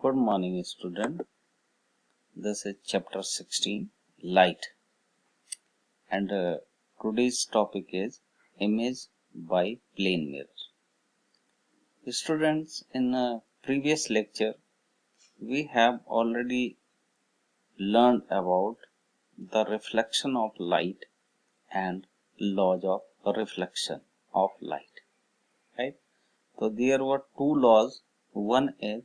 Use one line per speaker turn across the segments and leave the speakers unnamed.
Good morning, student. This is chapter 16, light, and today's topic is image by plane mirror. Students, in a previous lecture, we have already learned about the reflection of light and laws of reflection of light, right? So there were two laws. One is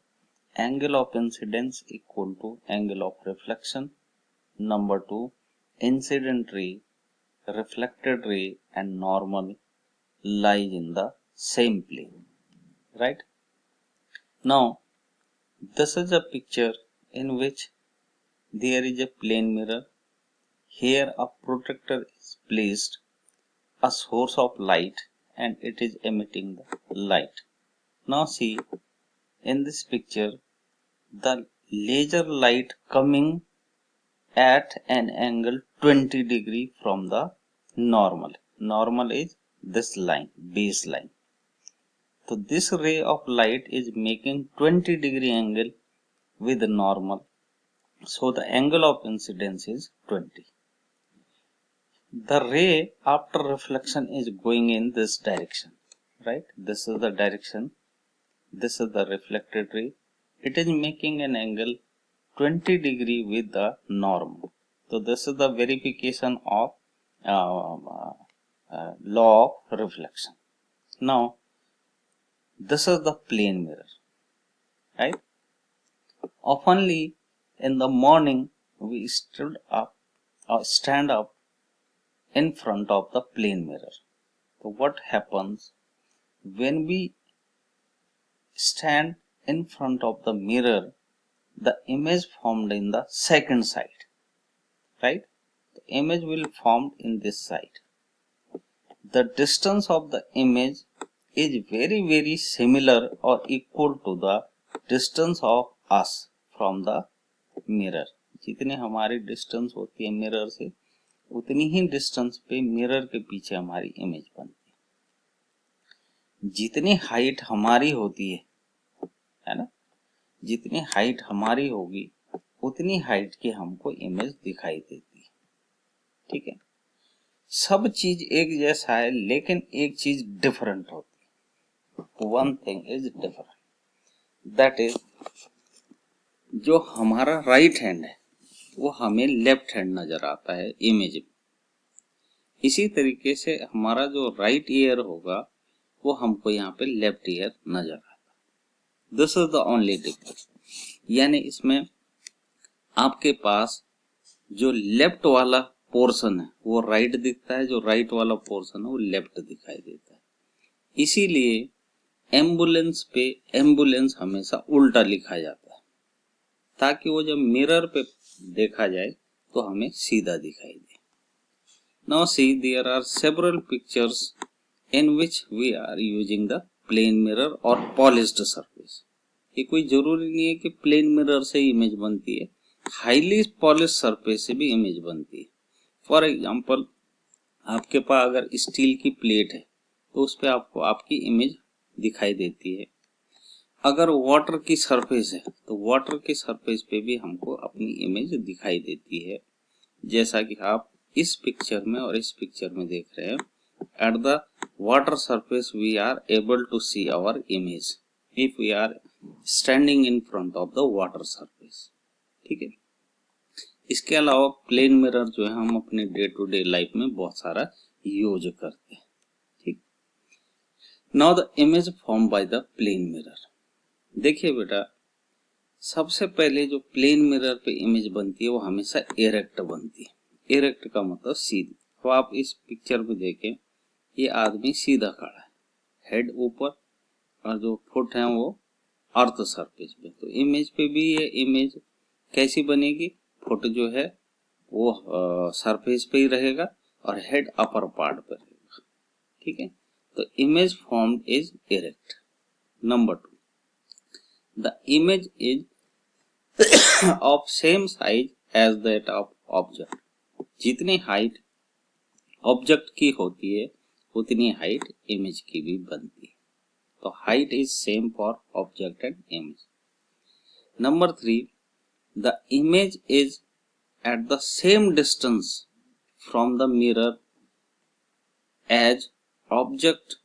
angle of incidence equal to angle of reflection. Number two, incident ray, reflected ray and normal lies in the same plane, right? Now, this is a picture in which there is a plane mirror. Here a protector is placed, a source of light, and it is emitting the light. Now see, in this picture, the laser light coming at an angle 20 degree from the normal. Normal is this line, baseline. So this ray of light is making 20 degree angle with the normal. So the angle of incidence is 20. The ray after reflection is going in this direction, right? This is the direction. This is the reflected ray. It is making an angle 20 degree with the normal. So this is the verification of law of reflection. Now this is the plane mirror, right? Oftenly in the morning we stand up in front of the plane mirror. So what happens when we stand in front of the mirror? The image formed in the second side, right? The image will form in this side. The distance of the image is very similar or equal to the distance of us from the mirror. जितने हमारी distance होती है mirror से, उतनी ही distance पे mirror के पीछे हमारी इमेज बनती है. जितनी हाइट हमारी होती है ना, जितनी हाइट हमारी होगी उतनी हाइट की हमको इमेज दिखाई देती है. ठीक है, सब चीज एक जैसा है लेकिन एक चीज डिफरेंट होती है. One thing is different, that is जो हमारा राइट हैंड है वो हमें लेफ्ट हैंड नजर आता है इमेज में. इसी तरीके से हमारा जो राइट ईयर होगा वो हमको यहाँ पे लेफ्ट ईयर नजर आता है. This is the only difference. यानी इसमें आपके पास जो लेफ्ट वाला पोर्शन है वो राइट दिखता है, जो राइट वाला पोर्शन है वो लेफ्ट दिखाई देता है. इसीलिए एम्बुलेंस पे एम्बुलेंस हमेशा उल्टा लिखा जाता है ताकि वो जब मिरर पे देखा जाए तो हमें सीधा दिखाई दे. Now see, there are several pictures in which we are using the plane mirror और पॉलिश्ड सरफेस. ये कोई जरूरी नहीं है कि प्लेन मिरर से इमेज बनती है, हाईली पॉलिश सरफेस से भी इमेज बनती है. फॉर एग्जांपल, आपके पास अगर स्टील की प्लेट है तो उस पे आपको आपकी इमेज दिखाई देती है. अगर वाटर की सरफेस है तो वाटर की सरफेस पे भी हमको अपनी इमेज दिखाई देती है, जैसा कि आप इस पिक्चर में और इस पिक्चर में देख रहे हैं. At the water surface we are able to see our image if we are standing in front of the water surface. ठीक है, इसके अलावा प्लेन मिरर जो है हम अपने डे टू डे लाइफ में बहुत सारा यूज करते हैं. ठीक, now the image form by the plane mirror. देखिए बेटा, सबसे पहले जो प्लेन मिरर पे इमेज बनती है वो हमेशा इरेक्ट बनती है. इरेक्ट का मतलब सीधी. तो आप इस पिक्चर में देखें, ये आदमी सीधा खड़ा है, हेड ऊपर और जो फुट है वो अर्थ सरफेस पे. तो इमेज पे भी ये इमेज कैसी बनेगी? फुट जो है वो सरफेस पे ही रहेगा और हेड अपर पार्ट पे रहेगा. ठीक है, तो image formed is erect. Number 2, the image is of same size as that of object. जितनी हाइट ऑब्जेक्ट की होती है उतनी हाइट इमेज की भी बनती है. तो height is same for object and image. Number 3, the image is at the same distance from the mirror as object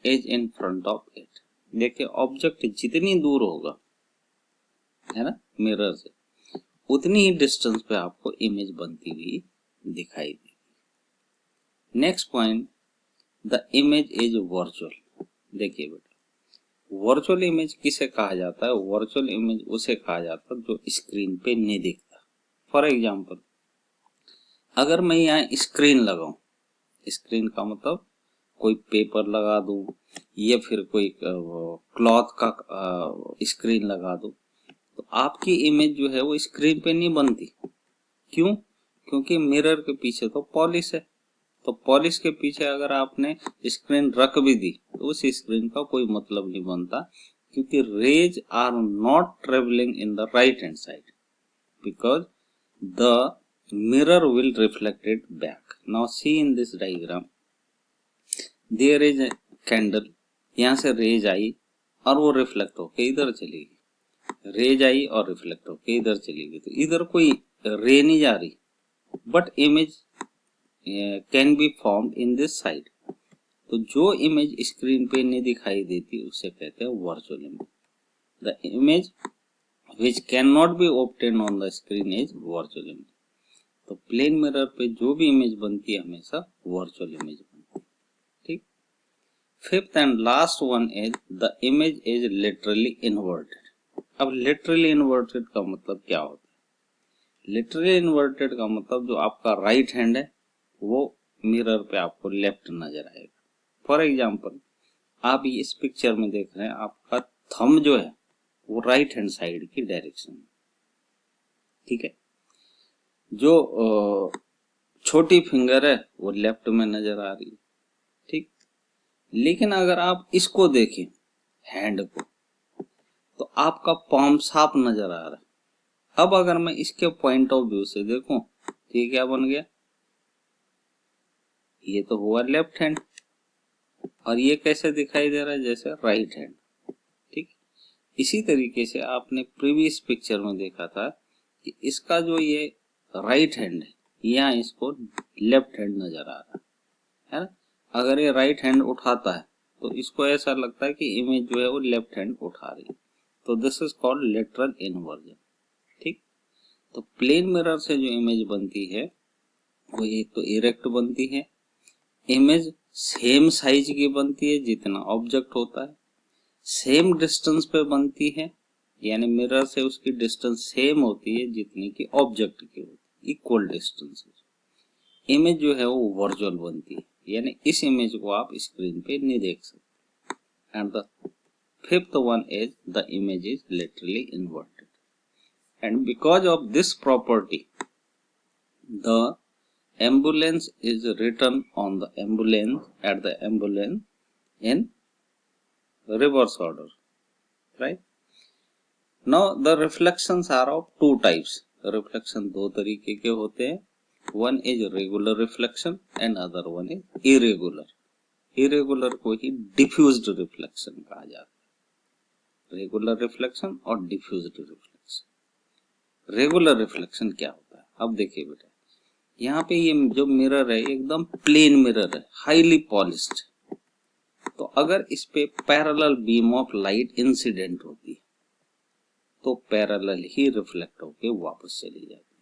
is in front of it. देखिए ऑब्जेक्ट जितनी दूर होगा है ना मिरर से, उतनी ही डिस्टेंस पे आपको इमेज बनती हुई दिखाई देगी। Next point, the image is virtual. देखिए बेटा, वर्चुअल इमेज किसे कहा जाता है? वर्चुअल इमेज उसे कहा जाता है जो स्क्रीन पे नहीं दिखता। फॉर एग्जाम्पल, अगर मैं यहाँ स्क्रीन लगाऊं, स्क्रीन का मतलब कोई पेपर लगा दूं या फिर कोई क्लॉथ का स्क्रीन लगा दूं, तो आपकी इमेज जो है वो स्क्रीन पे नहीं बनती। क्यों? क्योंकि मिरर के पीछे तो पॉलिश है, तो पॉलिश के पीछे अगर आपने स्क्रीन रख भी दी तो उस स्क्रीन का कोई मतलब नहीं बनता, क्योंकि rays are not travelling in the right hand side because the mirror will reflect it back. Now see in this diagram, there is a candle, यहाँ से रेज आई और वो रिफ्लेक्ट होके इधर चली गई, रेज आई और रिफ्लेक्ट होके इधर चली गई, तो इधर कोई रे नहीं जा रही, but image can be formed in this side. तो जो इमेज स्क्रीन पे नहीं दिखाई देती उसे कहते हैं virtual image. The image which can not be obtain on the screen is virtual image. तो प्लेन मिरर पे जो भी इमेज बनती है हमेशा वर्चुअल इमेज बनती है। ठीक। Fifth and last one is the image is literally inverted. अब लिटरली इन्वर्टेड का मतलब क्या होता है? लिटरली इन्वर्टेड का मतलब जो आपका राइट हैंड है वो मिरर पे आपको लेफ्ट नजर आएगा। फॉर एग्जाम्पल, आप इस पिक्चर में देख रहे हैं आपका थंब जो है वो राइट हैंड साइड की डायरेक्शन में, ठीक है, जो छोटी फिंगर है वो लेफ्ट में नजर आ रही है। ठीक। लेकिन अगर आप इसको देखें हैंड को, तो आपका पाम साफ नजर आ रहा है। अब अगर मैं इसके पॉइंट ऑफ व्यू से देखूं तो ये क्या बन गया? ये तो हुआ लेफ्ट हैंड, और ये कैसे दिखाई दे रहा है? जैसे राइट हैंड। ठीक। इसी तरीके से आपने प्रीवियस पिक्चर में देखा था कि इसका जो ये राइट हैंड है, यहाँ इसको लेफ्ट हैंड नजर आ रहा है ना। अगर ये राइट हैंड उठाता है तो इसको ऐसा लगता है कि इमेज जो है वो लेफ्ट हैंड उठा रही है। तो this is called lateral inversion. ठीक। तो प्लेन मिरर से जो इमेज बनती है वो एक तो इरेक्ट बनती है, इमेज सेम साइज की बनती है जितना ऑब्जेक्ट होता है, सेम डिस्टेंस पे बनती है, यानी मिरर से उसकी डिस्टेंस सेम होती है जितनी की ऑब्जेक्ट की होती है, इक्वल डिस्टेंस। इमेज जो है वो वर्चुअल बनती है, यानी इस इमेज को आप स्क्रीन पे नहीं देख सकते। And the fifth one is the image is literally inverted, and because of this property the ambulance is written on the ambulance at the ambulance in reverse order, right? Now the reflections are of two types. Reflection दो तरीके के होते हैं, one is regular reflection and other one is irregular. Irregular को ही diffused reflection कहा जाता है। Regular reflection और diffused reflection। Regular reflection क्या होता है? अब देखिए बेटा, यहाँ पे ये जो मिरर है एकदम प्लेन मिरर है, हाईली पॉलिश्ड। तो अगर इस पे parallel beam of light incident होती है तो पैरेलल ही रिफ्लेक्ट होके वापस चली जाती है।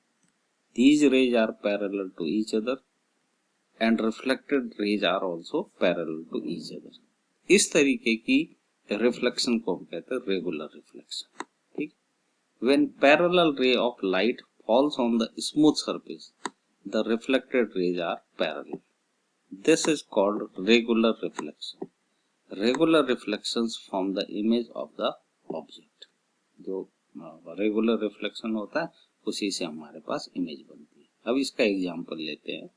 These rays are parallel to each other and reflected rays are also parallel to each other. इस तरीके की रिफ्लेक्शन को हम कहते हैं रेगुलर रिफ्लेक्शन। ठीक। When parallel ray of light falls on the smooth surface, the reflected rays are parallel. This is called regular reflection. Regular reflections form the image of the object. जो regular reflection होता है उसी से हमारे पास image बनती है। अब इसका एग्जांपल लेते हैं।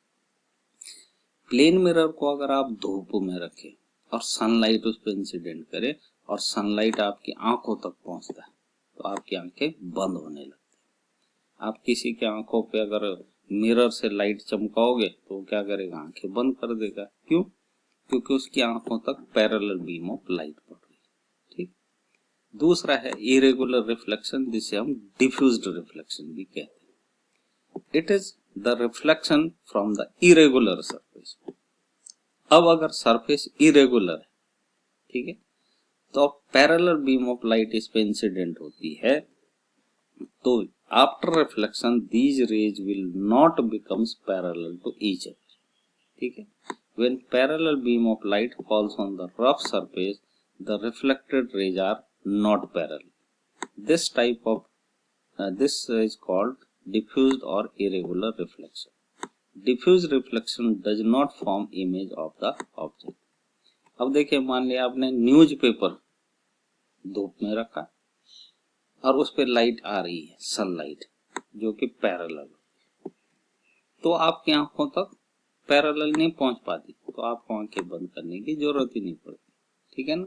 प्लेन मिरर को अगर आप धूप में रखें और सनलाइट उस पर इंसिडेंट करे और सनलाइट आपकी आंखों तक पहुंचता है तो आपकी आंखें बंद होने लगती है। आप किसी की आंखों पे अगर मिरर से लाइट चमकाओगे तो क्या करेगा? आंखें बंद कर देगा। क्यों? क्योंकि उसकी आंखों तक पैरेलल बीम ऑफ लाइट पड़ रही है। ठीक। दूसरा है इरेगुलर रिफ्लेक्शन, जिसे हम डिफ्यूज्ड रिफ्लेक्शन भी कहते हैं। It is the reflection from the irregular surface. अब अगर सरफेस इरेगुलर है, ठीक है, तो पैरेलल बीम ऑफ लाइट इस पे इंसिडेंट होती है, तो after reflection these rays will not becomes parallel to each other, ठीक है। When parallel beam of light falls on the rough surface, the reflected rays are not parallel. This type of this is called diffused or irregular reflection. Diffuse reflection does not form image of the object. अब देखिए, मान लिया आपने newspaper धूप में रखा और उस पर लाइट आ रही है, सनलाइट, जो कि पैरेलल, तो आपकी आंखों तक पैरेलल नहीं पहुंच पाती, तो आपको आंखें बंद करने की जरूरत ही नहीं पड़ती, ठीक है ना।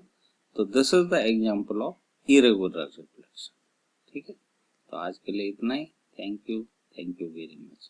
तो this is the example of irregular reflection, ठीक है। तो आज के लिए इतना ही। Thank you very much.